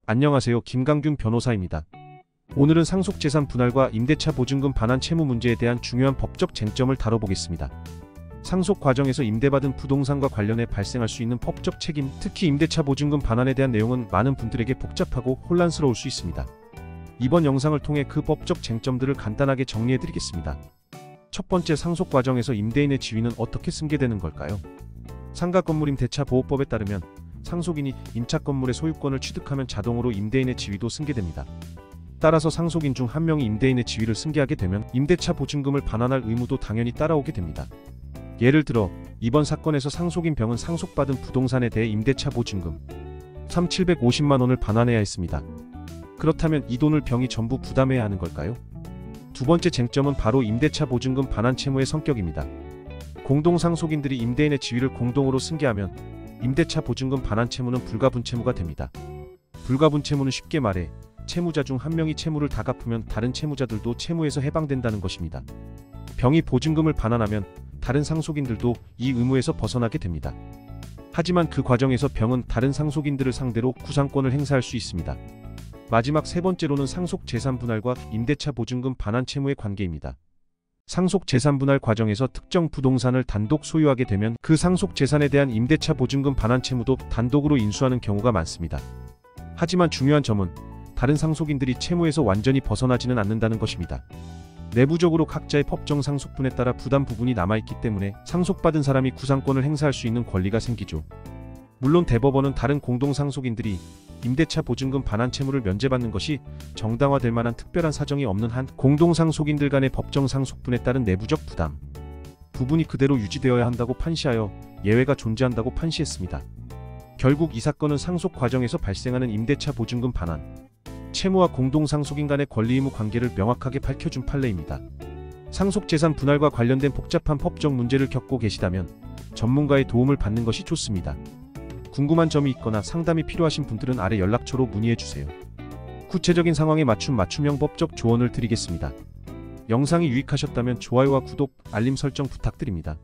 안녕하세요. 김강균 변호사입니다. 오늘은 상속재산 분할과 임대차 보증금 반환 채무 문제에 대한 중요한 법적 쟁점을 다뤄보겠습니다. 상속 과정에서 임대받은 부동산과 관련해 발생할 수 있는 법적 책임, 특히 임대차 보증금 반환에 대한 내용은 많은 분들에게 복잡하고 혼란스러울 수 있습니다. 이번 영상을 통해 그 법적 쟁점들을 간단하게 정리해드리겠습니다. 첫 번째, 상속 과정에서 임대인의 지위는 어떻게 승계되는 걸까요? 상가건물임대차보호법에 따르면 상속인이 임차건물의 소유권을 취득하면 자동으로 임대인의 지위도 승계됩니다. 따라서 상속인 중 한 명이 임대인의 지위를 승계하게 되면 임대차 보증금을 반환할 의무도 당연히 따라오게 됩니다. 예를 들어 이번 사건에서 상속인 병은 상속받은 부동산에 대해 임대차 보증금 3,750만 원을 반환해야 했습니다. 그렇다면 이 돈을 병이 전부 부담해야 하는 걸까요? 두 번째 쟁점은 바로 임대차 보증금 반환 채무의 성격입니다. 공동상속인들이 임대인의 지위를 공동으로 승계하면 임대차 보증금 반환 채무는 불가분채무가 됩니다. 불가분채무는 쉽게 말해 채무자 중 한 명이 채무를 다 갚으면 다른 채무자들도 채무에서 해방된다는 것입니다. 병이 보증금을 반환하면 다른 상속인들도 이 의무에서 벗어나게 됩니다. 하지만 그 과정에서 병은 다른 상속인들을 상대로 구상권을 행사할 수 있습니다. 마지막 세 번째로는 상속재산 분할과 임대차 보증금 반환 채무의 관계입니다. 상속재산 분할 과정에서 특정 부동산을 단독 소유하게 되면 그 상속재산에 대한 임대차 보증금 반환 채무도 단독으로 인수하는 경우가 많습니다. 하지만 중요한 점은 다른 상속인들이 채무에서 완전히 벗어나지는 않는다는 것입니다. 내부적으로 각자의 법정 상속분에 따라 부담 부분이 남아있기 때문에 상속받은 사람이 구상권을 행사할 수 있는 권리가 생기죠. 물론 대법원은 다른 공동상속인들이 임대차 보증금 반환 채무를 면제받는 것이 정당화될 만한 특별한 사정이 없는 한 공동상속인들 간의 법정 상속분에 따른 내부적 부담 부분이 그대로 유지되어야 한다고 판시하여 예외가 존재한다고 판시했습니다. 결국 이 사건은 상속 과정에서 발생하는 임대차 보증금 반환 채무와 공동상속인 간의 권리의무 관계를 명확하게 밝혀준 판례입니다. 상속재산 분할과 관련된 복잡한 법적 문제를 겪고 계시다면 전문가의 도움을 받는 것이 좋습니다. 궁금한 점이 있거나 상담이 필요하신 분들은 아래 연락처로 문의해주세요. 구체적인 상황에 맞춘 맞춤형 법적 조언을 드리겠습니다. 영상이 유익하셨다면 좋아요와 구독, 알림 설정 부탁드립니다.